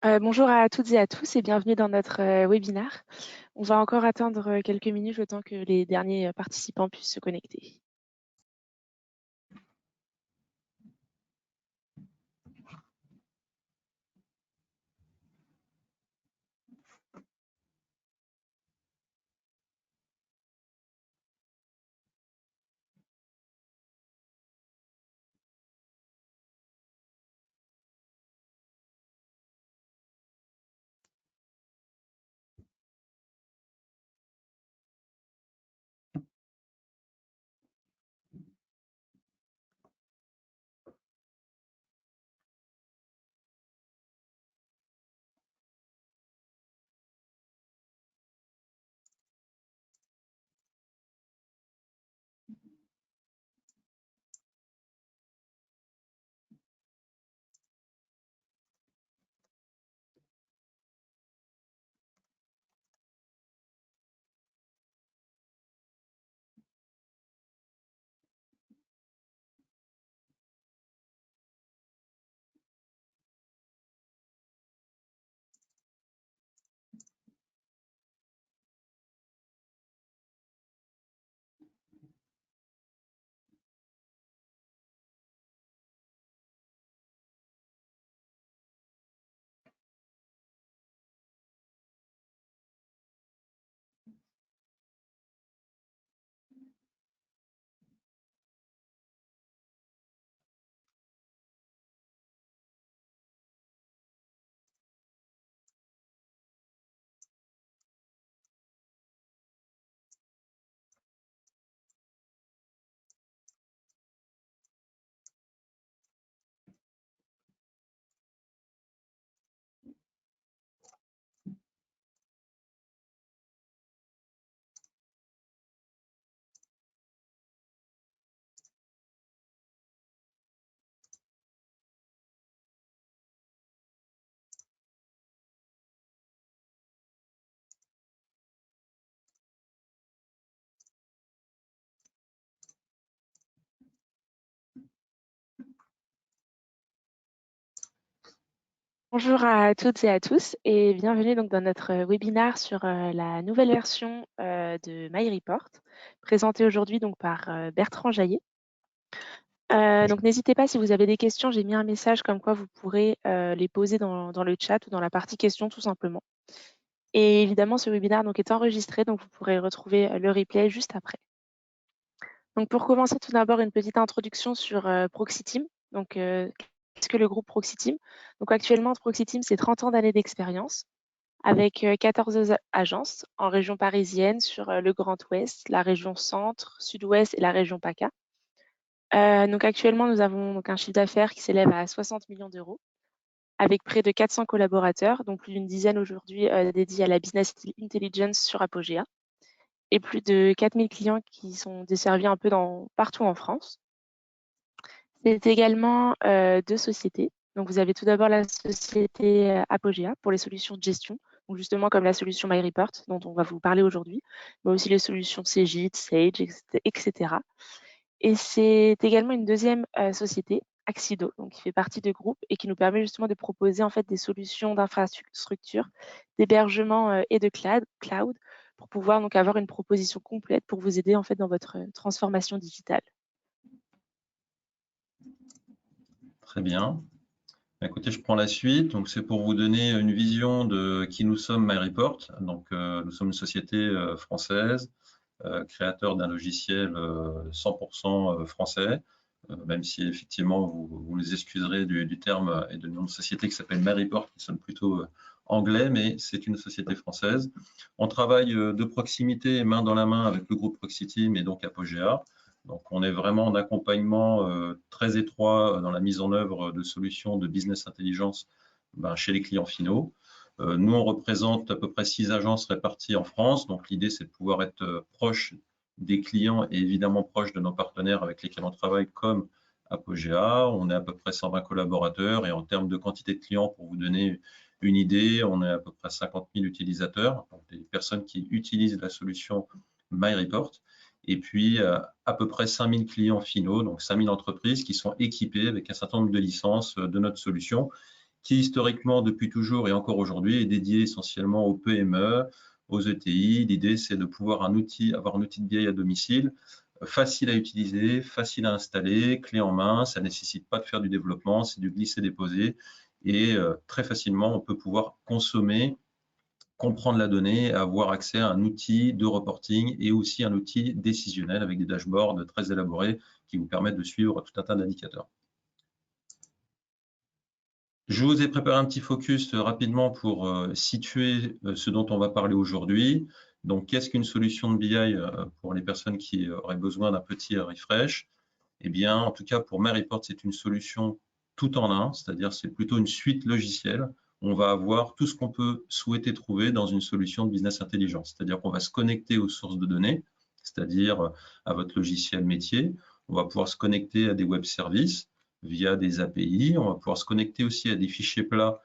Bonjour à toutes et à tous et bienvenue dans notre webinaire. On va encore attendre quelques minutes le temps que les derniers participants puissent se connecter. Bonjour à toutes et à tous et bienvenue donc dans notre webinaire sur la nouvelle version de MyReport, présentée aujourd'hui donc par Bertrand Jaillet. Donc n'hésitez pas si vous avez des questions, j'ai mis un message comme quoi vous pourrez les poser dans le chat ou dans la partie questions tout simplement. Et évidemment ce webinaire donc, est enregistré, donc vous pourrez retrouver le replay juste après. Donc pour commencer, tout d'abord, une petite introduction sur Proxiteam. Donc, qu'est-ce que le groupe Proxiteam? Donc actuellement, Proxiteam, c'est 30 ans d'années d'expérience avec 14 agences en région parisienne sur le Grand Ouest, la région Centre, Sud-Ouest et la région PACA. Donc actuellement, nous avons donc un chiffre d'affaires qui s'élève à 60 millions d'euros avec près de 400 collaborateurs, dont plus d'une dizaine aujourd'hui dédiés à la business intelligence sur Apogea et plus de 4000 clients qui sont desservis un peu partout en France. C'est également 2 sociétés. Donc vous avez tout d'abord la société Apogea pour les solutions de gestion, donc justement comme la solution MyReport dont on va vous parler aujourd'hui, mais aussi les solutions Cegid, Sage, etc. Et c'est également une deuxième société, Axido, donc qui fait partie du groupe et qui nous permet justement de proposer en fait des solutions d'infrastructure, d'hébergement et de cloud pour pouvoir donc avoir une proposition complète pour vous aider en fait dans votre transformation digitale. Très bien. Écoutez, je prends la suite. Donc, c'est pour vous donner une vision de qui nous sommes, MyReport. Donc, nous sommes une société française, créateur d'un logiciel 100% français, même si effectivement, vous nous excuserez du terme et de nom de société qui s'appelle MyReport, qui sonne plutôt anglais, mais c'est une société française. On travaille de proximité, main dans la main avec le groupe Proxiteam et donc Apogea. Donc, on est vraiment en accompagnement très étroit dans la mise en œuvre de solutions de business intelligence chez les clients finaux. Nous, on représente à peu près 6 agences réparties en France. Donc, l'idée, c'est de pouvoir être proche des clients et évidemment proche de nos partenaires avec lesquels on travaille, comme Apogea. On est à peu près 120 collaborateurs et en termes de quantité de clients, pour vous donner une idée, on est à peu près 50 000 utilisateurs, donc des personnes qui utilisent la solution MyReport. Et puis, à peu près 5000 clients finaux, donc 5000 entreprises qui sont équipées avec un certain nombre de licences de notre solution. qui historiquement, depuis toujours et encore aujourd'hui, est dédié essentiellement aux PME, aux ETI. L'idée, c'est de pouvoir avoir un outil de BI à domicile, facile à utiliser, facile à installer, clé en main. Ça ne nécessite pas de faire du développement, c'est du glisser-déposer. Et très facilement, on peut pouvoir consommer, comprendre la donnée, avoir accès à un outil de reporting et aussi un outil décisionnel avec des dashboards très élaborés qui vous permettent de suivre tout un tas d'indicateurs. Je vous ai préparé un petit focus rapidement pour situer ce dont on va parler aujourd'hui. Donc, qu'est-ce qu'une solution de BI pour les personnes qui auraient besoin d'un petit refresh? Eh bien, en tout cas, pour MyReport, c'est une solution tout en un, c'est-à-dire c'est plutôt une suite logicielle. On va avoir tout ce qu'on peut souhaiter trouver dans une solution de business intelligence, c'est-à-dire qu'on va se connecter aux sources de données, c'est-à-dire à votre logiciel métier. On va pouvoir se connecter à des web services via des API. On va pouvoir se connecter aussi à des fichiers plats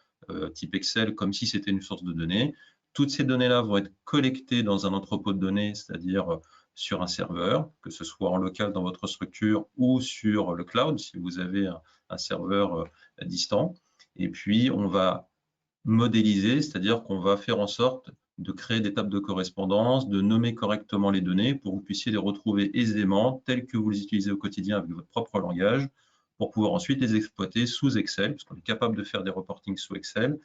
type Excel, comme si c'était une source de données. Toutes ces données-là vont être collectées dans un entrepôt de données, c'est-à-dire sur un serveur, que ce soit en local dans votre structure ou sur le cloud, si vous avez un serveur distant. Et puis, on va modéliser, c'est-à-dire qu'on va faire en sorte de créer des tables de correspondance, de nommer correctement les données pour que vous puissiez les retrouver aisément, telles que vous les utilisez au quotidien avec votre propre langage, pour pouvoir ensuite les exploiter sous Excel, parce qu'on est capable de faire des reportings sous Excel,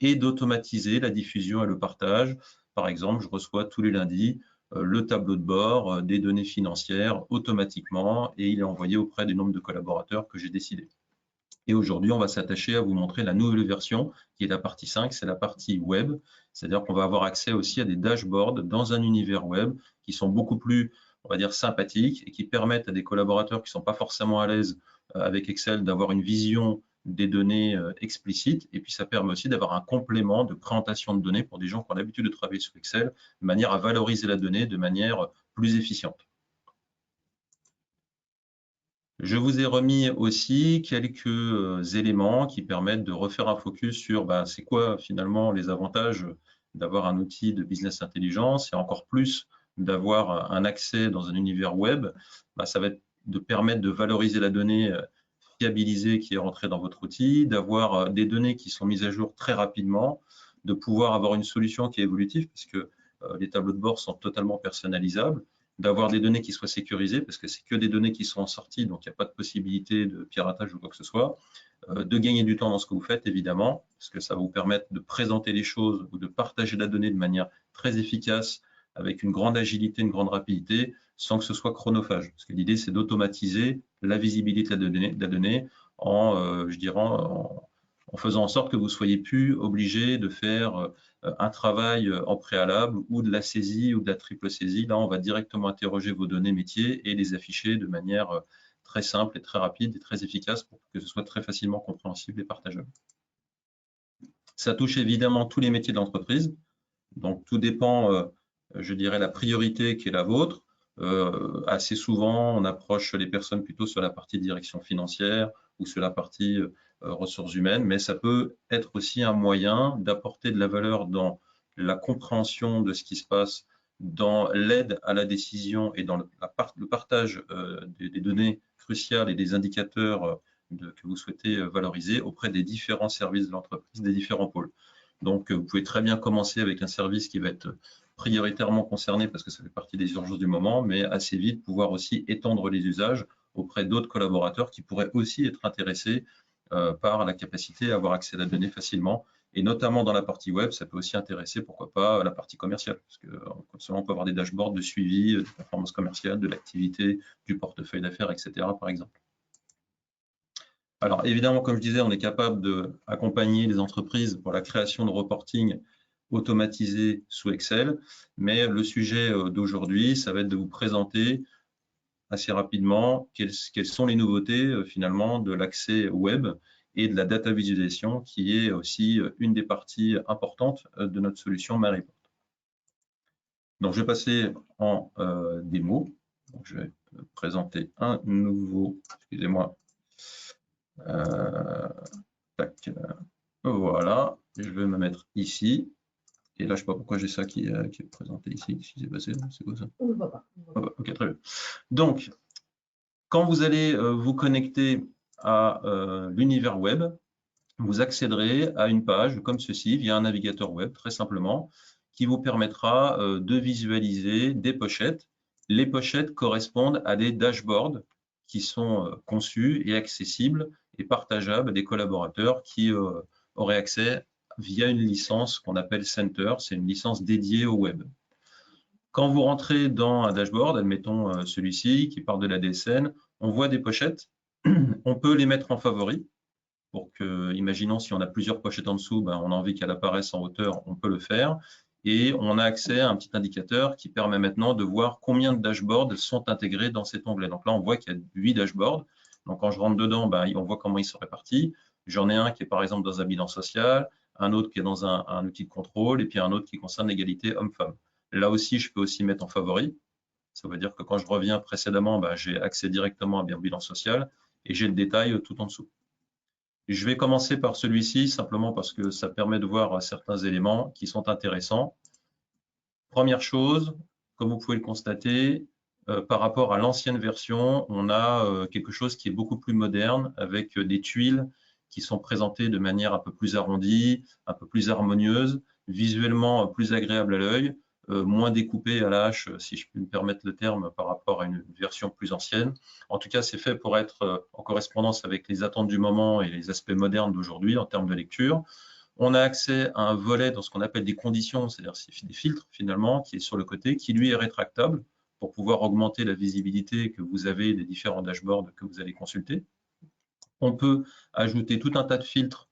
et d'automatiser la diffusion et le partage. Par exemple, je reçois tous les lundis le tableau de bord des données financières automatiquement et il est envoyé auprès du nombre de collaborateurs que j'ai décidé. Et aujourd'hui, on va s'attacher à vous montrer la nouvelle version qui est la partie 5, c'est la partie web. C'est-à-dire qu'on va avoir accès aussi à des dashboards dans un univers web qui sont beaucoup plus, on va dire, sympathiques et qui permettent à des collaborateurs qui ne sont pas forcément à l'aise avec Excel d'avoir une vision des données explicites. Et puis, ça permet aussi d'avoir un complément de présentation de données pour des gens qui ont l'habitude de travailler sur Excel, de manière à valoriser la donnée de manière plus efficiente. Je vous ai remis aussi quelques éléments qui permettent de refaire un focus sur c'est quoi finalement les avantages d'avoir un outil de business intelligence et encore plus d'avoir un accès dans un univers web. Ça va être de permettre de valoriser la donnée fiabilisée qui est rentrée dans votre outil, d'avoir des données qui sont mises à jour très rapidement, de pouvoir avoir une solution qui est évolutive puisque les tableaux de bord sont totalement personnalisables, d'avoir des données qui soient sécurisées, parce que c'est que des données qui sont en sortie, donc il n'y a pas de possibilité de piratage ou quoi que ce soit, de gagner du temps dans ce que vous faites, évidemment, parce que ça va vous permettre de présenter les choses ou de partager la donnée de manière très efficace, avec une grande agilité, une grande rapidité, sans que ce soit chronophage. Parce que l'idée, c'est d'automatiser la visibilité de la donnée en, je dirais, en faisant en sorte que vous ne soyez plus obligé de faire un travail en préalable ou de la saisie ou de la triple saisie. Là, on va directement interroger vos données métiers et les afficher de manière très simple et très rapide et très efficace pour que ce soit très facilement compréhensible et partageable. Ça touche évidemment tous les métiers de l'entreprise. Donc, tout dépend, je dirais, la priorité qui est la vôtre. Assez souvent, on approche les personnes plutôt sur la partie direction financière ou sur la partie ressources humaines, mais ça peut être aussi un moyen d'apporter de la valeur dans la compréhension de ce qui se passe, dans l'aide à la décision et dans le partage des données cruciales et des indicateurs que vous souhaitez valoriser auprès des différents services de l'entreprise, des différents pôles. Donc, vous pouvez très bien commencer avec un service qui va être prioritairement concerné parce que ça fait partie des urgences du moment, mais assez vite pouvoir aussi étendre les usages auprès d'autres collaborateurs qui pourraient aussi être intéressés par la capacité à avoir accès à la donnée facilement. Et notamment dans la partie web, ça peut aussi intéresser, pourquoi pas, la partie commerciale. Parce que comme ça, on peut avoir des dashboards de suivi de performance commerciale, de l'activité, du portefeuille d'affaires, etc., par exemple. Alors évidemment, comme je disais, on est capable d'accompagner les entreprises pour la création de reporting automatisé sous Excel, mais le sujet d'aujourd'hui, ça va être de vous présenter assez rapidement quelles sont les nouveautés finalement de l'accès web et de la data visualisation qui est aussi une des parties importantes de notre solution MyReport. Donc je vais passer en démo. Donc, je vais présenter un nouveau, excusez-moi, tac, voilà, je vais me mettre ici. Et là, je ne sais pas pourquoi j'ai ça qui est présenté ici. Qu'est-ce qui s'est passé? C'est quoi ça? On ne le voit pas. Ok, très bien. Donc, quand vous allez vous connecter à l'univers web, vous accéderez à une page comme ceci via un navigateur web, très simplement, qui vous permettra de visualiser des pochettes. Les pochettes correspondent à des dashboards qui sont conçus et accessibles et partageables à des collaborateurs qui auraient accès via une licence qu'on appelle Center, c'est une licence dédiée au web. Quand vous rentrez dans un dashboard, admettons celui-ci qui part de la DSN, on voit des pochettes, on peut les mettre en favori pour que, imaginons si on a plusieurs pochettes en dessous, ben, on a envie qu'elle apparaisse en hauteur, on peut le faire. Et on a accès à un petit indicateur qui permet maintenant de voir combien de dashboards sont intégrés dans cet onglet. Donc là, on voit qu'il y a 8 dashboards. Donc quand je rentre dedans, ben, on voit comment ils sont répartis. J'en ai un qui est par exemple dans un bilan social, un autre qui est dans un outil de contrôle, et puis un autre qui concerne l'égalité homme-femme. Là aussi, je peux aussi mettre en favori. Ça veut dire que quand je reviens précédemment, ben, j'ai accès directement à mon bilan social et j'ai le détail tout en dessous. Je vais commencer par celui-ci simplement parce que ça permet de voir certains éléments qui sont intéressants. Première chose, comme vous pouvez le constater, par rapport à l'ancienne version, on a quelque chose qui est beaucoup plus moderne avec des tuiles qui sont présentées de manière un peu plus arrondie, un peu plus harmonieuse, visuellement plus agréable à l'œil, moins découpé à la hache, si je puis me permettre le terme, par rapport à une version plus ancienne. En tout cas, c'est fait pour être en correspondance avec les attentes du moment et les aspects modernes d'aujourd'hui en termes de lecture. On a accès à un volet dans ce qu'on appelle des conditions, c'est-à-dire des filtres finalement, qui est sur le côté, qui lui est rétractable pour pouvoir augmenter la visibilité que vous avez des différents dashboards que vous allez consulter. On peut ajouter tout un tas de filtres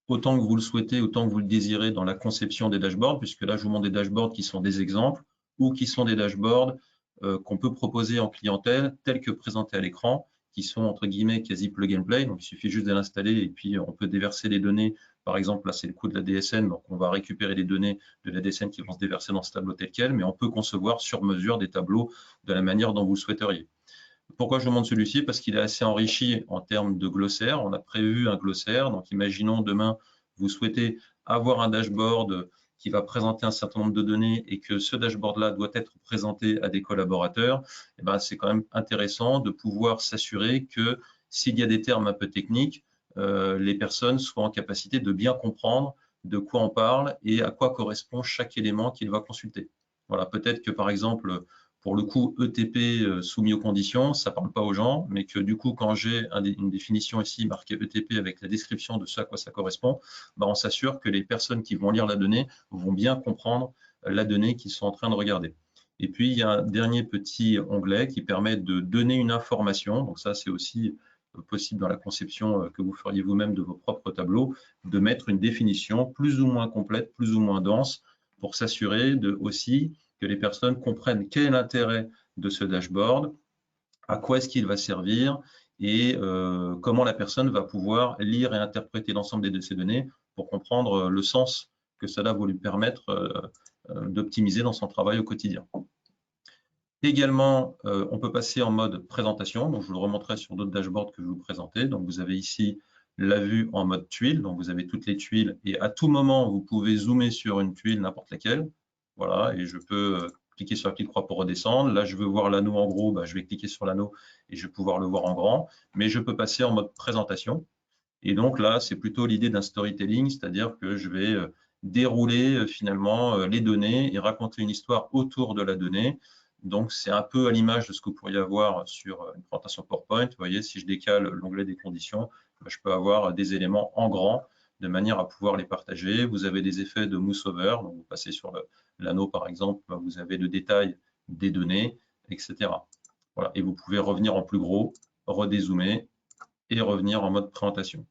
autant que vous le souhaitez, autant que vous le désirez dans la conception des dashboards, puisque là, je vous montre des dashboards qui sont des exemples ou qui sont des dashboards qu'on peut proposer en clientèle, tels que présentés à l'écran, qui sont entre guillemets quasi plug and play. Donc, il suffit juste de l'installer et puis on peut déverser les données. Par exemple, là, c'est le coût de la DSN, donc on va récupérer les données de la DSN qui vont se déverser dans ce tableau tel quel, mais on peut concevoir sur mesure des tableaux de la manière dont vous le souhaiteriez. Pourquoi je vous montre celui-ci? Parce qu'il est assez enrichi en termes de glossaire. On a prévu un glossaire. Donc, imaginons demain, vous souhaitez avoir un dashboard qui va présenter un certain nombre de données et que ce dashboard-là doit être présenté à des collaborateurs. Eh ben, c'est quand même intéressant de pouvoir s'assurer que s'il y a des termes un peu techniques, les personnes soient en capacité de bien comprendre de quoi on parle et à quoi correspond chaque élément qu'il va consulter. Voilà, peut-être que par exemple, pour le coup, ETP soumis aux conditions, ça ne parle pas aux gens, mais que du coup, quand j'ai une définition ici marquée ETP avec la description de ce à quoi ça correspond, ben, on s'assure que les personnes qui vont lire la donnée vont bien comprendre la donnée qu'ils sont en train de regarder. Et puis, il y a un dernier petit onglet qui permet de donner une information. Donc ça, c'est aussi possible dans la conception que vous feriez vous-même de vos propres tableaux, de mettre une définition plus ou moins complète, plus ou moins dense, pour s'assurer aussi que les personnes comprennent quel est l'intérêt de ce dashboard, à quoi est-ce qu'il va servir et comment la personne va pouvoir lire et interpréter l'ensemble de ces données pour comprendre le sens que cela va lui permettre d'optimiser dans son travail au quotidien. Également, on peut passer en mode présentation. Donc, je vous le remontrerai sur d'autres dashboards que je vais vous présenter. Donc, vous avez ici la vue en mode tuile. Donc, vous avez toutes les tuiles et à tout moment, vous pouvez zoomer sur une tuile, n'importe laquelle. Voilà, et je peux cliquer sur la petite croix pour redescendre. Là, je veux voir l'anneau en gros, bah, je vais cliquer sur l'anneau et je vais pouvoir le voir en grand. Mais je peux passer en mode présentation. Et donc là, c'est plutôt l'idée d'un storytelling, c'est-à-dire que je vais dérouler finalement les données et raconter une histoire autour de la donnée. Donc, c'est un peu à l'image de ce que vous pourriez avoir sur une présentation PowerPoint. Vous voyez, si je décale l'onglet des conditions, je peux avoir des éléments en grand de manière à pouvoir les partager. Vous avez des effets de mouse over, donc vous passez sur l'anneau par exemple, vous avez le détail des données, etc. Voilà. Et vous pouvez revenir en plus gros, redézoomer et revenir en mode présentation.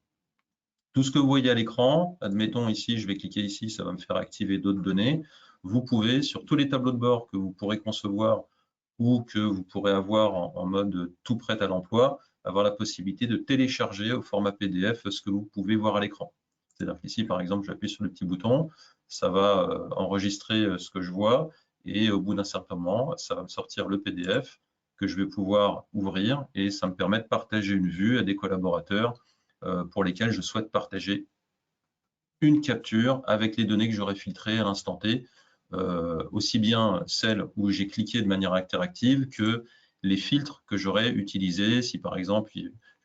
Tout ce que vous voyez à l'écran, admettons ici, je vais cliquer ici, ça va me faire activer d'autres données. Vous pouvez, sur tous les tableaux de bord que vous pourrez concevoir ou que vous pourrez avoir en mode tout prêt à l'emploi, avoir la possibilité de télécharger au format PDF ce que vous pouvez voir à l'écran. C'est-à-dire qu'ici, par exemple, j'appuie sur le petit bouton, ça va enregistrer ce que je vois et au bout d'un certain moment, ça va me sortir le PDF que je vais pouvoir ouvrir et ça me permet de partager une vue à des collaborateurs pour lesquels je souhaite partager une capture avec les données que j'aurais filtrées à l'instant T, aussi bien celles où j'ai cliqué de manière interactive que les filtres que j'aurais utilisés si par exemple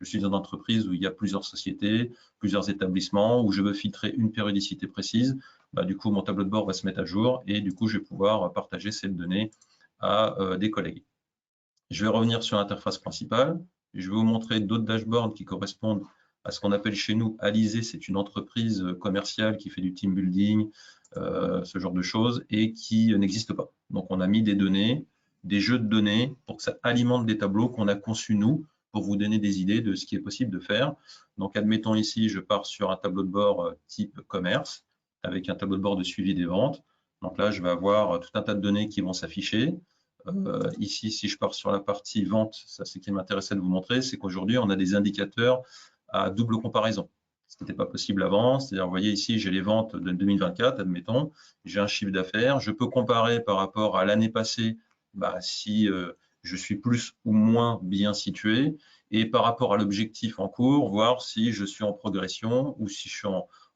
je suis dans une entreprise où il y a plusieurs sociétés, plusieurs établissements, où je veux filtrer une périodicité précise. Bah, du coup, mon tableau de bord va se mettre à jour et du coup, je vais pouvoir partager cette donnée à des collègues. Je vais revenir sur l'interface principale. Je vais vous montrer d'autres dashboards qui correspondent à ce qu'on appelle chez nous Alizé. C'est une entreprise commerciale qui fait du team building, ce genre de choses, et qui n'existe pas. Donc, on a mis des données, des jeux de données pour que ça alimente des tableaux qu'on a conçus nous pour vous donner des idées de ce qui est possible de faire. Donc, admettons ici, je pars sur un tableau de bord type commerce avec un tableau de bord de suivi des ventes. Donc là, je vais avoir tout un tas de données qui vont s'afficher. Ici, si je pars sur la partie vente, ça c'est ce qui m'intéressait de vous montrer, c'est qu'aujourd'hui, on a des indicateurs à double comparaison. Ce n'était pas possible avant, c'est-à-dire, vous voyez ici, j'ai les ventes de 2024, admettons, j'ai un chiffre d'affaires, je peux comparer par rapport à l'année passée, bah, si je suis plus ou moins bien situé, et par rapport à l'objectif en cours, voir si je suis en progression ou si je suis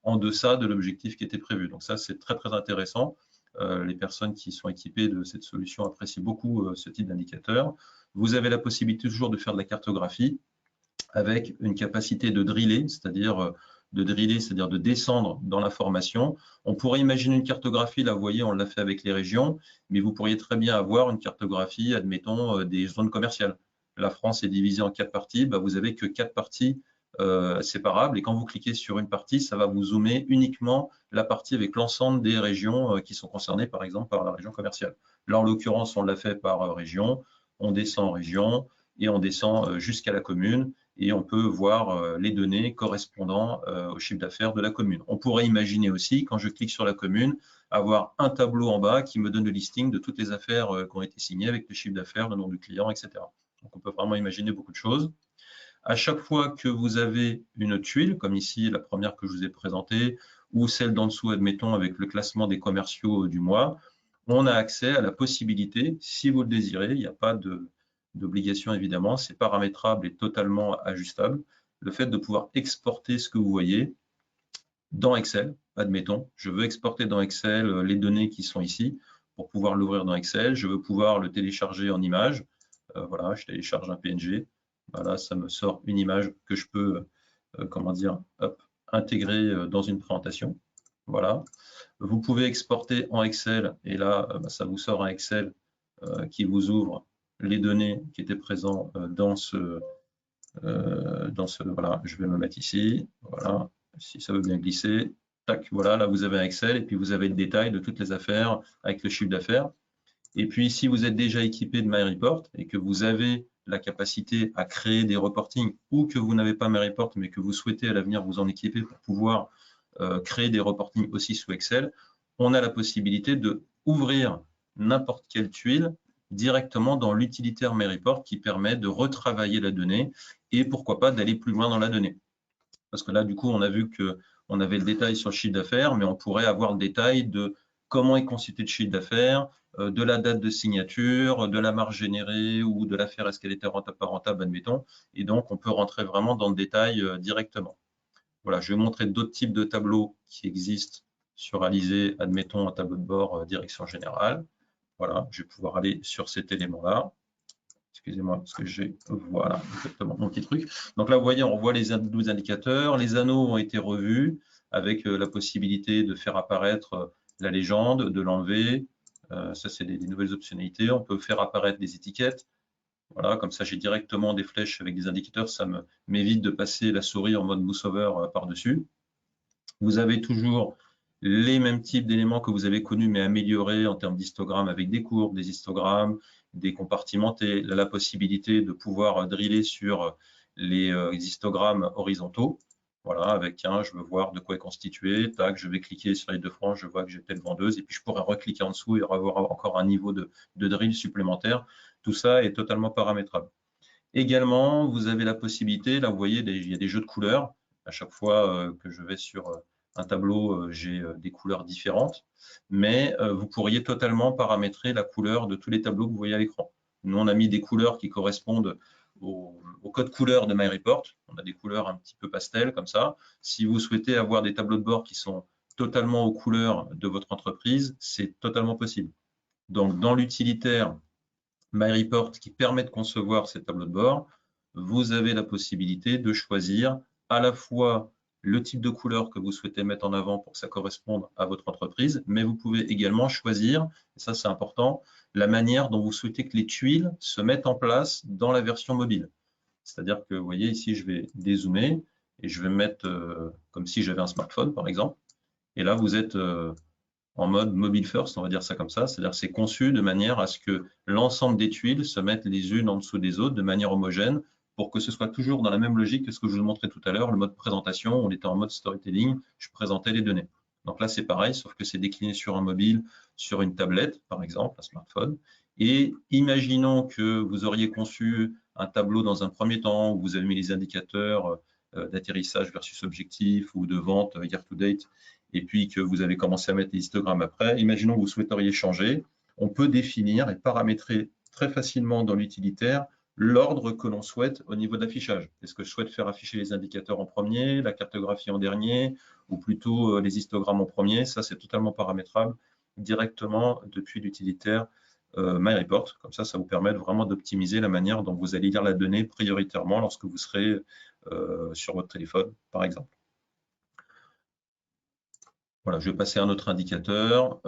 en deçà de l'objectif qui était prévu. Donc ça, c'est très, très intéressant. Les personnes qui sont équipées de cette solution apprécient beaucoup ce type d'indicateur. Vous avez la possibilité toujours de faire de la cartographie avec une capacité de driller, c'est-à-dire de descendre dans l'information. On pourrait imaginer une cartographie, là vous voyez, on l'a fait avec les régions, mais vous pourriez très bien avoir une cartographie, admettons, des zones commerciales. La France est divisée en 4 parties, bah, vous n'avez que 4 parties séparables, et quand vous cliquez sur une partie, ça va vous zoomer uniquement la partie avec l'ensemble des régions qui sont concernées, par exemple, par la région commerciale. Là, en l'occurrence, on l'a fait par région, on descend en région, et on descend jusqu'à la commune, et on peut voir les données correspondant au chiffre d'affaires de la commune. On pourrait imaginer aussi, quand je clique sur la commune, avoir un tableau en bas qui me donne le listing de toutes les affaires qui ont été signées avec le chiffre d'affaires, le nom du client, etc. Donc, on peut vraiment imaginer beaucoup de choses. À chaque fois que vous avez une tuile, comme ici la première que je vous ai présentée, ou celle d'en dessous, admettons, avec le classement des commerciaux du mois, on a accès à la possibilité, si vous le désirez, il n'y a pas d'obligation évidemment, c'est paramétrable et totalement ajustable, le fait de pouvoir exporter ce que vous voyez dans Excel, admettons, je veux exporter dans Excel les données qui sont ici pour pouvoir l'ouvrir dans Excel, je veux pouvoir le télécharger en image, voilà, je télécharge un PNG, voilà, ça me sort une image que je peux, comment dire, hop, intégrer dans une présentation, voilà. Vous pouvez exporter en Excel et là, ça vous sort un Excel qui vous ouvre les données qui étaient présentes voilà, je vais me mettre ici, voilà, si ça veut bien glisser, tac, voilà, là vous avez un Excel et puis vous avez le détail de toutes les affaires avec le chiffre d'affaires. Et puis si vous êtes déjà équipé de MyReport et que vous avez la capacité à créer des reportings ou que vous n'avez pas MyReport mais que vous souhaitez à l'avenir vous en équiper pour pouvoir créer des reportings aussi sous Excel, on a la possibilité de ouvrir n'importe quelle tuile directement dans l'utilitaire MyReport qui permet de retravailler la donnée et pourquoi pas d'aller plus loin dans la donnée. Parce que là, du coup, on a vu qu'on avait le détail sur le chiffre d'affaires, mais on pourrait avoir le détail de comment est constitué le chiffre d'affaires, de la date de signature, de la marge générée ou de l'affaire, est-ce qu'elle était rentable, pas rentable, admettons. Et donc, on peut rentrer vraiment dans le détail directement. Voilà, je vais montrer d'autres types de tableaux qui existent sur Alizé, admettons un tableau de bord direction générale. Voilà, je vais pouvoir aller sur cet élément-là. Excusez-moi, parce que j'ai, voilà, exactement mon petit truc. Donc là, vous voyez, on voit les 12 indicateurs. Les anneaux ont été revus avec la possibilité de faire apparaître la légende, de l'enlever. Ça, c'est des nouvelles optionnalités. On peut faire apparaître des étiquettes. Voilà, comme ça, j'ai directement des flèches avec des indicateurs. Ça m'évite de passer la souris en mode voice-over par-dessus. Vous avez toujours les mêmes types d'éléments que vous avez connus, mais améliorés en termes d'histogrammes avec des courbes, des histogrammes, des compartimentés, la possibilité de pouvoir driller sur les histogrammes horizontaux. Voilà, avec tiens, je veux voir de quoi est constitué, tac, je vais cliquer sur les deux franges, je vois que j'ai telle vendeuse, et puis je pourrais recliquer en dessous et avoir encore un niveau de drill supplémentaire. Tout ça est totalement paramétrable. Également, vous avez la possibilité, là vous voyez, il y a des jeux de couleurs. À chaque fois que je vais sur un tableau, j'ai des couleurs différentes, mais vous pourriez totalement paramétrer la couleur de tous les tableaux que vous voyez à l'écran. Nous, on a mis des couleurs qui correspondent au code couleur de MyReport. On a des couleurs un petit peu pastel comme ça. Si vous souhaitez avoir des tableaux de bord qui sont totalement aux couleurs de votre entreprise, c'est totalement possible. Donc, dans l'utilitaire MyReport qui permet de concevoir ces tableaux de bord, vous avez la possibilité de choisir à la fois le type de couleur que vous souhaitez mettre en avant pour que ça corresponde à votre entreprise, mais vous pouvez également choisir, et ça c'est important, la manière dont vous souhaitez que les tuiles se mettent en place dans la version mobile. C'est-à-dire que, vous voyez, ici, je vais dézoomer et je vais me mettre comme si j'avais un smartphone, par exemple. Et là, vous êtes en mode mobile first, on va dire ça comme ça. C'est-à-dire que c'est conçu de manière à ce que l'ensemble des tuiles se mettent les unes en dessous des autres de manière homogène pour que ce soit toujours dans la même logique que ce que je vous montrais tout à l'heure, le mode présentation. On était en mode storytelling, je présentais les données. Donc là, c'est pareil, sauf que c'est décliné sur un mobile, sur une tablette, par exemple, un smartphone. Et imaginons que vous auriez conçu un tableau dans un premier temps où vous avez mis les indicateurs d'atterrissage versus objectif ou de vente year to date, et puis que vous avez commencé à mettre les histogrammes après. Imaginons que vous souhaiteriez changer. On peut définir et paramétrer très facilement dans l'utilitaire l'ordre que l'on souhaite au niveau d'affichage. Est-ce que je souhaite faire afficher les indicateurs en premier, la cartographie en dernier, ou plutôt les histogrammes en premier? Ça, c'est totalement paramétrable directement depuis l'utilitaire MyReport. Comme ça vous permet vraiment d'optimiser la manière dont vous allez lire la donnée prioritairement lorsque vous serez sur votre téléphone, par exemple. Voilà, je vais passer à un autre indicateur,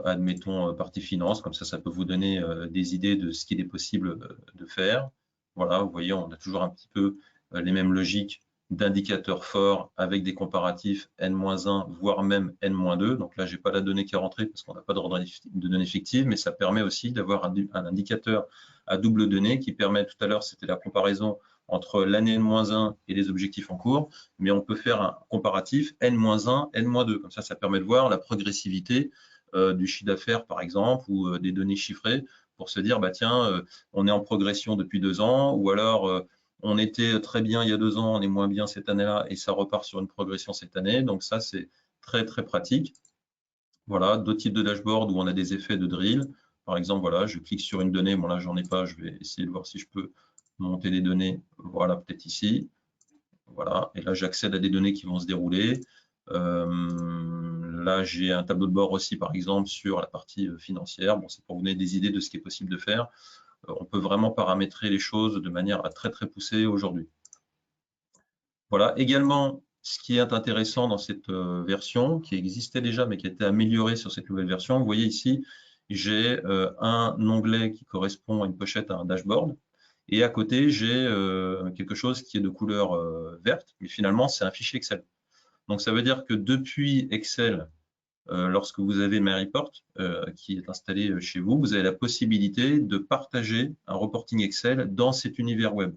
admettons partie finance, comme ça peut vous donner des idées de ce qu'il est possible de faire. Voilà, vous voyez, on a toujours un petit peu les mêmes logiques d'indicateurs forts avec des comparatifs N-1, voire même N-2. Donc là, je n'ai pas la donnée qui est rentrée parce qu'on n'a pas de données fictives, mais ça permet aussi d'avoir un indicateur à double donnée qui permet, tout à l'heure, c'était la comparaison entre l'année N-1 et les objectifs en cours, mais on peut faire un comparatif N-1, N-2. Comme ça permet de voir la progressivité du chiffre d'affaires, par exemple, ou des données chiffrées pour se dire, bah, tiens, on est en progression depuis 2 ans, ou alors on était très bien il y a 2 ans, on est moins bien cette année-là, et ça repart sur une progression cette année. Donc ça, c'est très, très pratique. Voilà, d'autres types de dashboard où on a des effets de drill. Par exemple, voilà, je clique sur une donnée. Bon, là, j'en ai pas. Je vais essayer de voir si je peux monter des données. Voilà, peut-être ici. Voilà, et là, j'accède à des données qui vont se dérouler. Là, j'ai un tableau de bord aussi, par exemple, sur la partie financière. Bon, c'est pour vous donner des idées de ce qui est possible de faire. On peut vraiment paramétrer les choses de manière très, très poussée aujourd'hui. Voilà, également, ce qui est intéressant dans cette version, qui existait déjà, mais qui a été améliorée sur cette nouvelle version, vous voyez ici, j'ai un onglet qui correspond à une pochette à un dashboard. Et à côté, j'ai quelque chose qui est de couleur verte, mais finalement, c'est un fichier Excel. Donc, ça veut dire que depuis Excel, lorsque vous avez MyReport qui est installé chez vous, vous avez la possibilité de partager un reporting Excel dans cet univers web.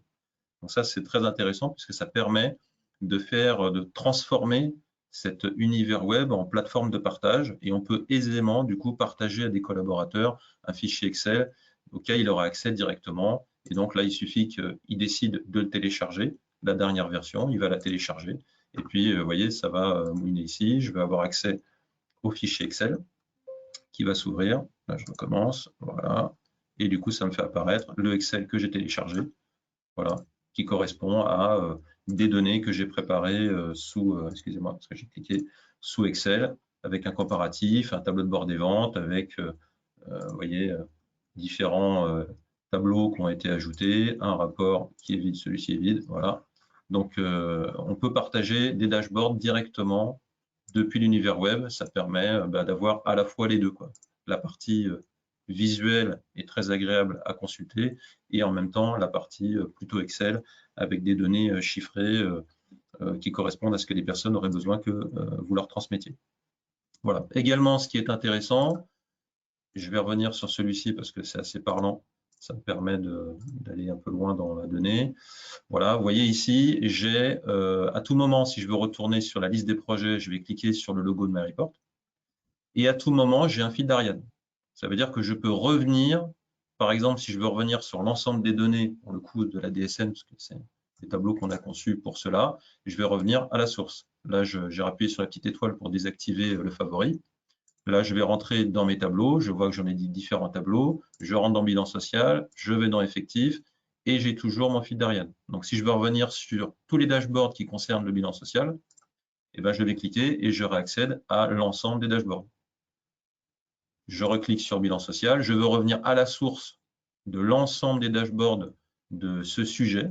Donc ça, c'est très intéressant puisque ça permet de transformer cet univers web en plateforme de partage et on peut aisément, du coup, partager à des collaborateurs un fichier Excel auquel il aura accès directement. Et donc là, il suffit qu'il décide de le télécharger, la dernière version, il va la télécharger. Et puis, vous voyez, ça va mouiner ici. Je vais avoir accès au fichier Excel qui va s'ouvrir. Là, je recommence. Voilà. Et du coup, ça me fait apparaître le Excel que j'ai téléchargé. Voilà, qui correspond à des données que j'ai préparées sous, excusez-moi, parce que j'ai cliqué sous Excel, avec un comparatif, un tableau de bord des ventes, avec, vous voyez, différents tableaux qui ont été ajoutés, un rapport qui est vide, celui-ci est vide, voilà. Donc, on peut partager des dashboards directement depuis l'univers web. Ça permet d'avoir à la fois les deux, quoi. La partie visuelle est très agréable à consulter et en même temps la partie plutôt Excel avec des données chiffrées qui correspondent à ce que les personnes auraient besoin que vous leur transmettiez. Voilà. Également, ce qui est intéressant, je vais revenir sur celui-ci parce que c'est assez parlant. Ça me permet d'aller un peu loin dans la donnée. Voilà, vous voyez ici, j'ai à tout moment, si je veux retourner sur la liste des projets, je vais cliquer sur le logo de MyReport. Et à tout moment, j'ai un fil d'Ariane. Ça veut dire que je peux revenir, par exemple, si je veux revenir sur l'ensemble des données, pour le coup de la DSN, parce que c'est des tableaux qu'on a conçus pour cela, je vais revenir à la source. Là, j'ai appuyé sur la petite étoile pour désactiver le favori. Là, je vais rentrer dans mes tableaux. Je vois que j'en ai dit différents tableaux. Je rentre dans bilan social, je vais dans effectif et j'ai toujours mon fil d'Ariane. Donc, si je veux revenir sur tous les dashboards qui concernent le bilan social, eh ben, je vais cliquer et je réaccède à l'ensemble des dashboards. Je reclique sur bilan social. Je veux revenir à la source de l'ensemble des dashboards de ce sujet,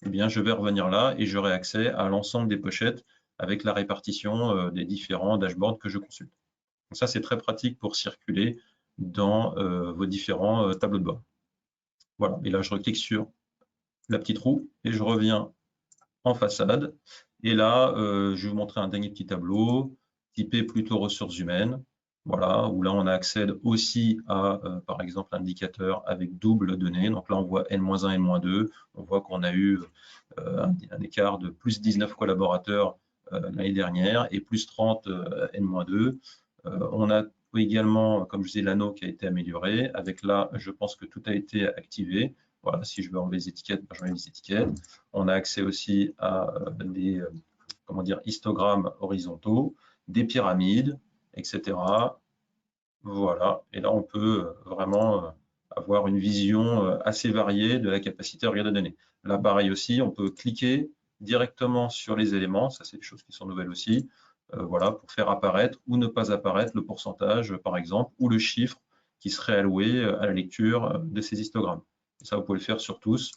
eh bien, je vais revenir là et j'aurai accès à l'ensemble des pochettes avec la répartition des différents dashboards que je consulte. Donc ça, c'est très pratique pour circuler dans vos différents tableaux de bord. Voilà, et là, je reclique sur la petite roue et je reviens en façade. Et là, je vais vous montrer un dernier petit tableau, typé plutôt ressources humaines. Voilà, où là, on accède aussi à, par exemple, l'indicateur avec double données. Donc là, on voit N-1, N-2. On voit qu'on a eu un écart de plus 19 collaborateurs l'année dernière et plus 30 N-2. On a également, comme je disais, l'anneau qui a été amélioré. Avec là, je pense que tout a été activé. Voilà, si je veux enlever les étiquettes, je mets les étiquettes. On a accès aussi à des comment dire, histogrammes horizontaux, des pyramides, etc. Voilà, et là on peut vraiment avoir une vision assez variée de la capacité à regarder des données. Là pareil aussi, on peut cliquer directement sur les éléments, ça c'est des choses qui sont nouvelles aussi, voilà, pour faire apparaître ou ne pas apparaître le pourcentage par exemple, ou le chiffre qui serait alloué à la lecture de ces histogrammes. Et ça vous pouvez le faire sur tous.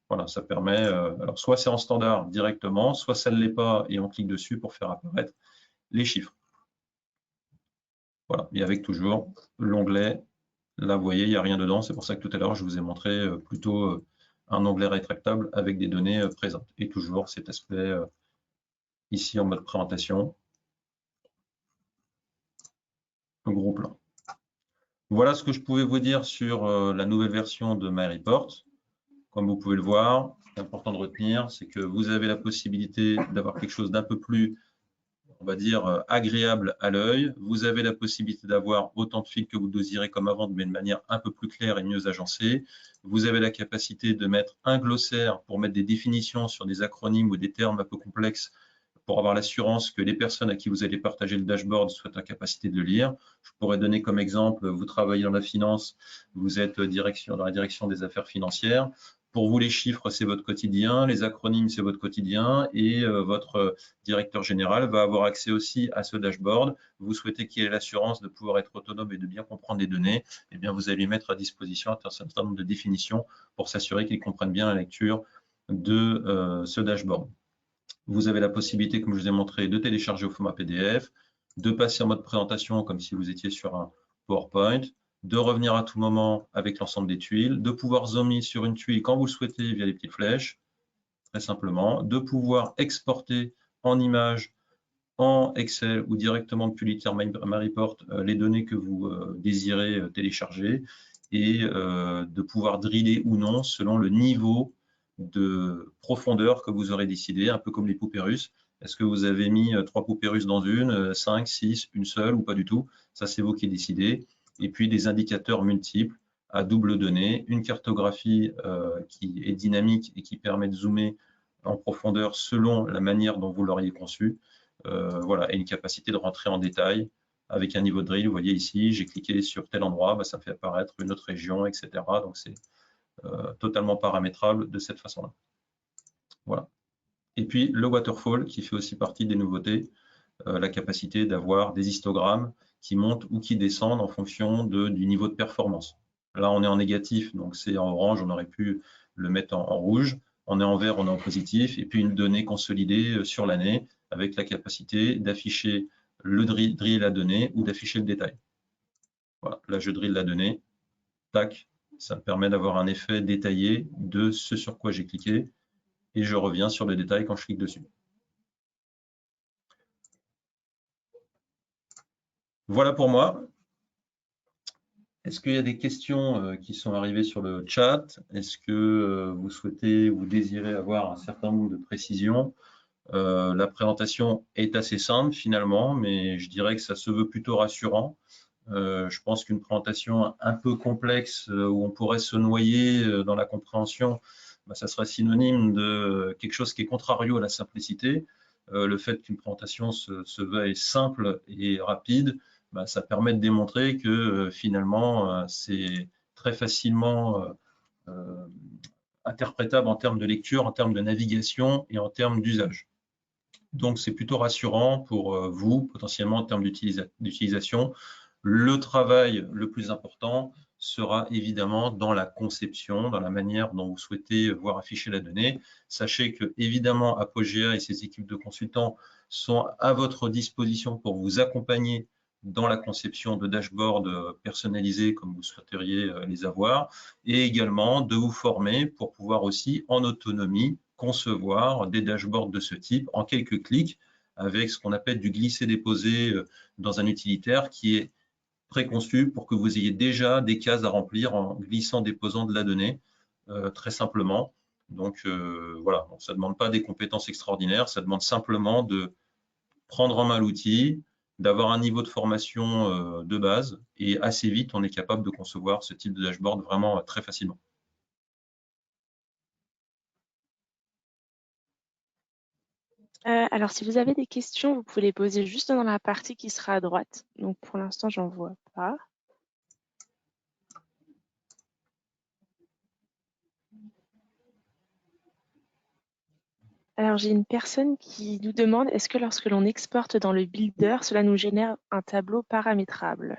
Voilà, ça permet, alors soit c'est en standard directement, soit ça ne l'est pas et on clique dessus pour faire apparaître les chiffres. Voilà, et avec toujours l'onglet. Là, vous voyez, il n'y a rien dedans. C'est pour ça que tout à l'heure, je vous ai montré plutôt un onglet rétractable avec des données présentes. Et toujours cet aspect ici en mode présentation, gros plan. Voilà ce que je pouvais vous dire sur la nouvelle version de MyReport. Comme vous pouvez le voir, c'est important de retenir, c'est que vous avez la possibilité d'avoir quelque chose d'un peu plus, on va dire, agréable à l'œil. Vous avez la possibilité d'avoir autant de fils que vous désirez comme avant, mais de manière un peu plus claire et mieux agencée. Vous avez la capacité de mettre un glossaire pour mettre des définitions sur des acronymes ou des termes un peu complexes pour avoir l'assurance que les personnes à qui vous allez partager le dashboard soient en capacité de le lire. Je pourrais donner comme exemple, vous travaillez dans la finance, vous êtes dans la direction des affaires financières. Pour vous, les chiffres, c'est votre quotidien, les acronymes, c'est votre quotidien, et votre directeur général va avoir accès aussi à ce dashboard. Vous souhaitez qu'il ait l'assurance de pouvoir être autonome et de bien comprendre les données, eh bien, vous allez mettre à disposition un certain nombre de définitions pour s'assurer qu'il comprenne bien la lecture de ce dashboard. Vous avez la possibilité, comme je vous ai montré, de télécharger au format PDF, de passer en mode présentation comme si vous étiez sur un PowerPoint, de revenir à tout moment avec l'ensemble des tuiles, de pouvoir zoomer sur une tuile quand vous le souhaitez via les petites flèches, très simplement, de pouvoir exporter en image, en Excel ou directement depuis l'utilitaire MyReport les données que vous désirez télécharger et de pouvoir driller ou non selon le niveau de profondeur que vous aurez décidé, un peu comme les poupées russes. Est-ce que vous avez mis 3 poupées russes dans une, 5, 6, une seule ou pas du tout? Ça, c'est vous qui décidez. Et puis des indicateurs multiples à double donnée, une cartographie qui est dynamique et qui permet de zoomer en profondeur selon la manière dont vous l'auriez conçu. Voilà, et une capacité de rentrer en détail avec un niveau de drill. Vous voyez ici, j'ai cliqué sur tel endroit, bah, ça me fait apparaître une autre région, etc. Donc c'est totalement paramétrable de cette façon-là. Voilà. Et puis le waterfall qui fait aussi partie des nouveautés, la capacité d'avoir des histogrammes qui montent ou qui descendent en fonction du niveau de performance. Là, on est en négatif, donc c'est en orange, on aurait pu le mettre en rouge. On est en vert, on est en positif. Et puis une donnée consolidée sur l'année avec la capacité d'afficher le drill à donnée ou d'afficher le détail. Voilà, là, je drill la donnée. Tac, ça me permet d'avoir un effet détaillé de ce sur quoi j'ai cliqué. Et je reviens sur le détail quand je clique dessus. Voilà pour moi. Est-ce qu'il y a des questions qui sont arrivées sur le chat? Est-ce que vous souhaitez ou désirez avoir un certain nombre de précisions? La présentation est assez simple finalement, mais je dirais que ça se veut plutôt rassurant. Je pense qu'une présentation un peu complexe où on pourrait se noyer dans la compréhension, bah, ça serait synonyme de quelque chose qui est contrario à la simplicité. Le fait qu'une présentation se veuille simple et rapide, bah, ça permet de démontrer que finalement c'est très facilement interprétable en termes de lecture, en termes de navigation et en termes d'usage. Donc c'est plutôt rassurant pour vous, potentiellement en termes d'utilisation. Le travail le plus important, sera évidemment dans la conception, dans la manière dont vous souhaitez voir afficher la donnée. Sachez que, évidemment, Apogea et ses équipes de consultants sont à votre disposition pour vous accompagner dans la conception de dashboards personnalisés comme vous souhaiteriez les avoir, et également de vous former pour pouvoir aussi, en autonomie, concevoir des dashboards de ce type en quelques clics avec ce qu'on appelle du glisser-déposer dans un utilitaire qui est préconçu pour que vous ayez déjà des cases à remplir en glissant, déposant de la donnée, très simplement. Donc voilà, ça ne demande pas des compétences extraordinaires, ça demande simplement de prendre en main l'outil, d'avoir un niveau de formation de base, et assez vite, on est capable de concevoir ce type de dashboard vraiment très facilement. Alors, si vous avez des questions, vous pouvez les poser juste dans la partie qui sera à droite. Donc, pour l'instant, j'en vois pas. Alors, j'ai une personne qui nous demande, est-ce que lorsque l'on exporte dans le builder, cela nous génère un tableau paramétrable?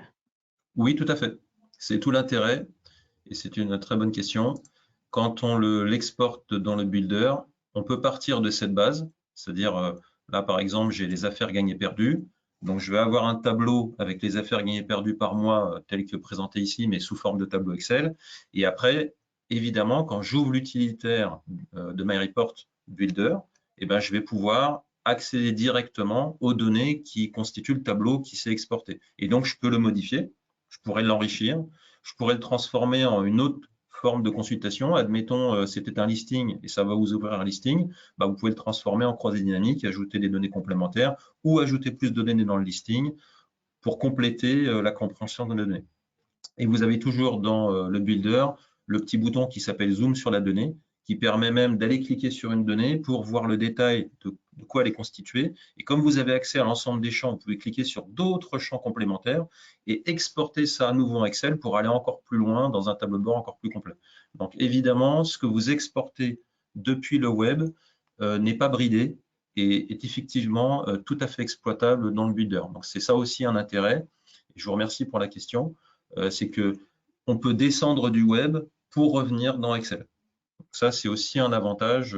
Oui, tout à fait. C'est tout l'intérêt, et c'est une très bonne question. Quand on l'exporte dans le builder, on peut partir de cette base, c'est-à-dire là par exemple j'ai les affaires gagnées-perdues, donc je vais avoir un tableau avec les affaires gagnées-perdues par mois tel que présenté ici, mais sous forme de tableau Excel. Et après, évidemment, quand j'ouvre l'utilitaire de MyReport Builder, eh ben, je vais pouvoir accéder directement aux données qui constituent le tableau qui s'est exporté. Et donc je peux le modifier, je pourrais l'enrichir, je pourrais le transformer en une autre forme de consultation. Admettons, c'était un listing et ça va vous ouvrir un listing. Bah, vous pouvez le transformer en croisée dynamique, ajouter des données complémentaires ou ajouter plus de données dans le listing pour compléter la compréhension de la donnée. Et vous avez toujours dans le builder le petit bouton qui s'appelle Zoom sur la donnée, qui permet même d'aller cliquer sur une donnée pour voir le détail de quoi elle est constituée. Et comme vous avez accès à l'ensemble des champs, vous pouvez cliquer sur d'autres champs complémentaires et exporter ça à nouveau en Excel pour aller encore plus loin dans un tableau de bord encore plus complet. Donc évidemment, ce que vous exportez depuis le web n'est pas bridé et est effectivement tout à fait exploitable dans le builder. Donc c'est ça aussi un intérêt. Et je vous remercie pour la question. C'est que on peut descendre du web pour revenir dans Excel. Donc ça, c'est aussi un avantage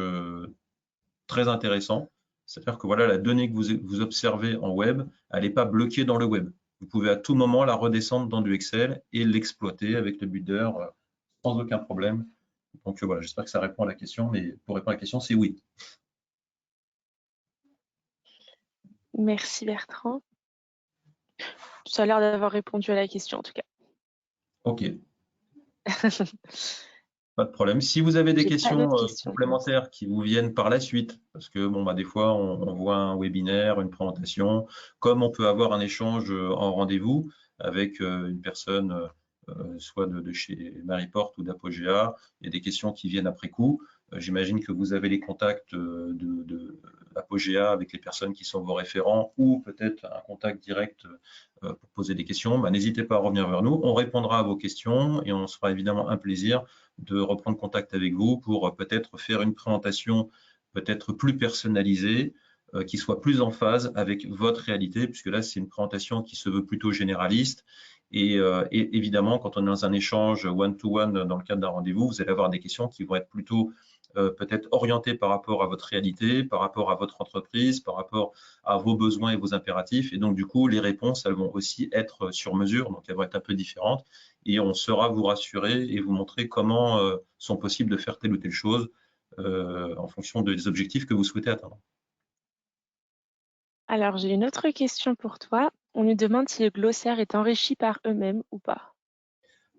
très intéressant. C'est-à-dire que voilà, la donnée que vous observez en web, elle n'est pas bloquée dans le web. Vous pouvez à tout moment la redescendre dans du Excel et l'exploiter avec le builder sans aucun problème. Donc voilà, j'espère que ça répond à la question, mais pour répondre à la question, c'est oui. Merci Bertrand. Ça a l'air d'avoir répondu à la question en tout cas. OK. Pas de problème. Si vous avez des J'ai pas questions d'autres questions pour l'instant. complémentaires qui vous viennent par la suite, parce que bon, bah, des fois, on voit un webinaire, une présentation, comme on peut avoir un échange en rendez-vous avec une personne, soit de chez Maryport ou d'Apogea, il y a des questions qui viennent après coup. J'imagine que vous avez les contacts de Apogea avec les personnes qui sont vos référents ou peut-être un contact direct pour poser des questions. Bah, n'hésitez pas à revenir vers nous. On répondra à vos questions et on se fera évidemment un plaisir de reprendre contact avec vous pour peut-être faire une présentation peut-être plus personnalisée, qui soit plus en phase avec votre réalité, puisque là, c'est une présentation qui se veut plutôt généraliste. Et évidemment, quand on est dans un échange one-to-one dans le cadre d'un rendez-vous, vous allez avoir des questions qui vont être plutôt peut-être orientées par rapport à votre réalité, par rapport à votre entreprise, par rapport à vos besoins et vos impératifs. Et donc, du coup, les réponses, elles vont aussi être sur mesure, donc elles vont être un peu différentes. Et on saura vous rassurer et vous montrer comment sont possibles de faire telle ou telle chose en fonction des objectifs que vous souhaitez atteindre. Alors, j'ai une autre question pour toi. On nous demande si le glossaire est enrichi par eux-mêmes ou pas.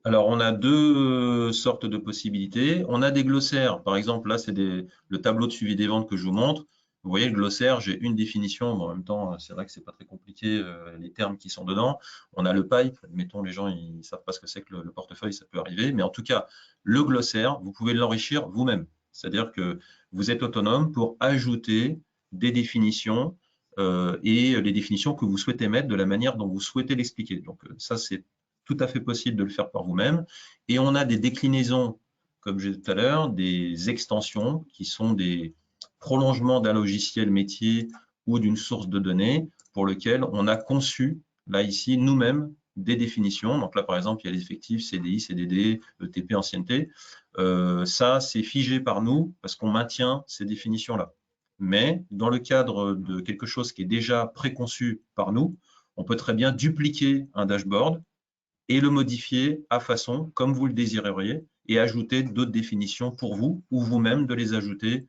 Alors, on a deux sortes de possibilités. On a des glossaires, par exemple, là, c'est le tableau de suivi des ventes que je vous montre. Vous voyez, le glossaire, j'ai une définition, mais en même temps, c'est vrai que c'est pas très compliqué, les termes qui sont dedans. On a le pipe, admettons, les gens, ils savent pas ce que c'est que le portefeuille, ça peut arriver. Mais en tout cas, le glossaire, vous pouvez l'enrichir vous-même. C'est-à-dire que vous êtes autonome pour ajouter des définitions et les définitions que vous souhaitez mettre de la manière dont vous souhaitez l'expliquer. Donc, ça, c'est tout à fait possible de le faire par vous-même. Et on a des déclinaisons, comme j'ai dit tout à l'heure, des extensions qui sont des prolongements d'un logiciel métier ou d'une source de données pour lequel on a conçu, là ici, nous-mêmes, des définitions. Donc là, par exemple, il y a les effectifs CDI, CDD, ETP, ancienneté. Ça, c'est figé par nous parce qu'on maintient ces définitions-là. Mais dans le cadre de quelque chose qui est déjà préconçu par nous, on peut très bien dupliquer un dashboard et le modifier à façon comme vous le désireriez et ajouter d'autres définitions pour vous ou vous-même de les ajouter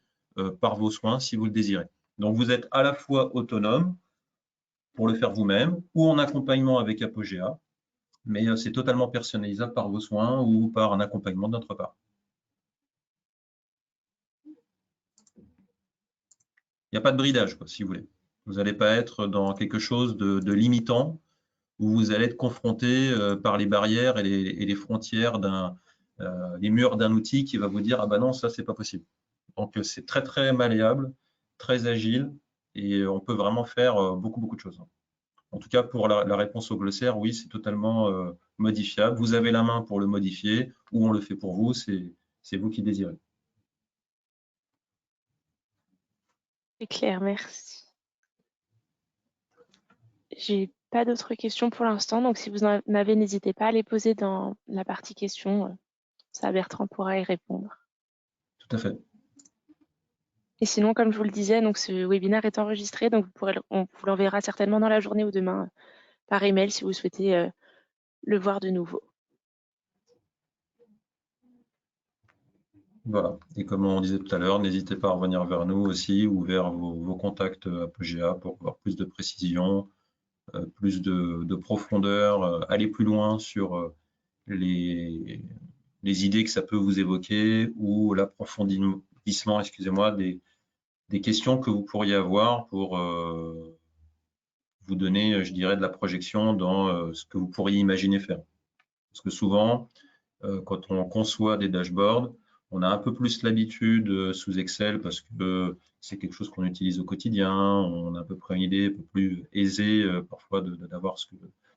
par vos soins si vous le désirez. Donc, vous êtes à la fois autonome pour le faire vous-même ou en accompagnement avec Apogea, mais c'est totalement personnalisable par vos soins ou par un accompagnement de notre part. Il n'y a pas de bridage, quoi, si vous voulez. Vous n'allez pas être dans quelque chose de limitant où vous allez être confronté par les barrières et les frontières les murs d'un outil qui va vous dire ah ben non, ça c'est pas possible. Donc c'est très très malléable, très agile et on peut vraiment faire beaucoup de choses. En tout cas pour la réponse au glossaire, oui, c'est totalement modifiable. Vous avez la main pour le modifier ou on le fait pour vous, c'est vous qui désirez. C'est clair, merci. J'ai pas d'autres questions pour l'instant, donc si vous en avez, n'hésitez pas à les poser dans la partie questions. Ça, Bertrand pourra y répondre. Tout à fait. Et sinon, comme je vous le disais, donc ce webinaire est enregistré, donc on vous l'enverra certainement dans la journée ou demain par email si vous souhaitez le voir de nouveau. Voilà. Et comme on disait tout à l'heure, n'hésitez pas à revenir vers nous aussi ou vers vos contacts Apogea pour avoir plus de précision, plus de profondeur, aller plus loin sur les idées que ça peut vous évoquer ou l'approfondissement, excusez-moi, des questions que vous pourriez avoir pour vous donner, je dirais, de la projection dans ce que vous pourriez imaginer faire. Parce que souvent, quand on conçoit des dashboards, on a un peu plus l'habitude sous Excel parce que c'est quelque chose qu'on utilise au quotidien, on a à peu près une idée un peu plus aisée parfois de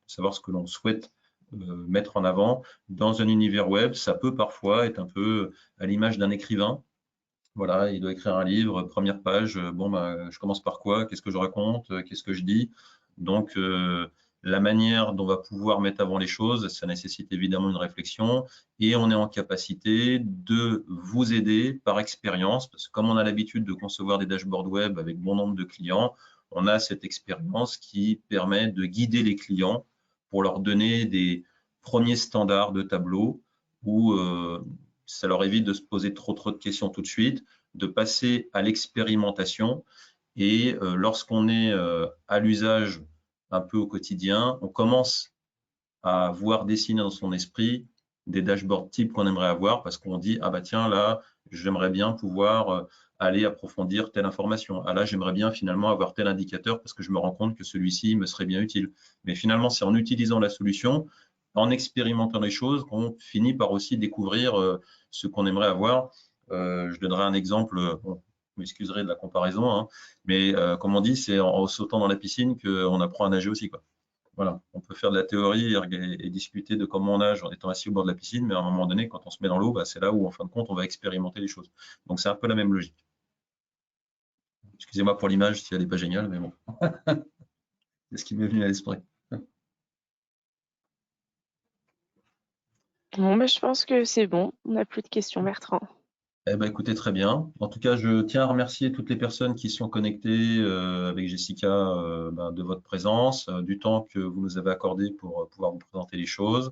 savoir ce que l'on souhaite mettre en avant. Dans un univers web, ça peut parfois être un peu à l'image d'un écrivain. Voilà, il doit écrire un livre, première page, bon, bah, je commence par quoi? Qu'est-ce que je raconte? Qu'est-ce que je dis? Donc, la manière dont on va pouvoir mettre avant les choses, ça nécessite évidemment une réflexion et on est en capacité de vous aider par expérience, parce que comme on a l'habitude de concevoir des dashboards web avec bon nombre de clients, on a cette expérience qui permet de guider les clients pour leur donner des premiers standards de tableau où ça leur évite de se poser trop de questions tout de suite, de passer à l'expérimentation et lorsqu'on est à l'usage un peu au quotidien, on commence à voir dessiner dans son esprit des dashboards types qu'on aimerait avoir parce qu'on dit ah bah tiens là j'aimerais bien pouvoir aller approfondir telle information. Ah là j'aimerais bien finalement avoir tel indicateur parce que je me rends compte que celui-ci me serait bien utile. Mais finalement c'est en utilisant la solution, en expérimentant les choses qu'on finit par aussi découvrir ce qu'on aimerait avoir. Je donnerai un exemple, bon, vous m'excuserez de la comparaison, hein, mais comme on dit, c'est en sautant dans la piscine qu'on apprend à nager aussi, quoi. Voilà, on peut faire de la théorie et discuter de comment on nage en étant assis au bord de la piscine, mais à un moment donné, quand on se met dans l'eau, bah, c'est là où, en fin de compte, on va expérimenter les choses. Donc, c'est un peu la même logique. Excusez-moi pour l'image si elle n'est pas géniale, mais bon, c'est ce qui m'est venu à l'esprit. Bon, bah, je pense que c'est bon. On n'a plus de questions, Bertrand. Eh ben, écoutez, très bien. En tout cas, je tiens à remercier toutes les personnes qui sont connectées avec Jessica ben, de votre présence, du temps que vous nous avez accordé pour pouvoir vous présenter les choses.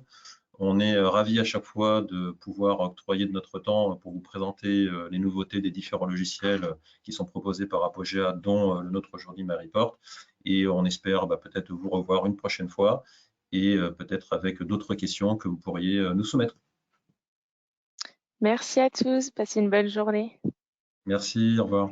On est ravis à chaque fois de pouvoir octroyer de notre temps pour vous présenter les nouveautés des différents logiciels qui sont proposés par Apogea, dont le nôtre aujourd'hui, MyReport. Et on espère bah, peut-être vous revoir une prochaine fois et peut-être avec d'autres questions que vous pourriez nous soumettre. Merci à tous. Passez une bonne journée. Merci, au revoir.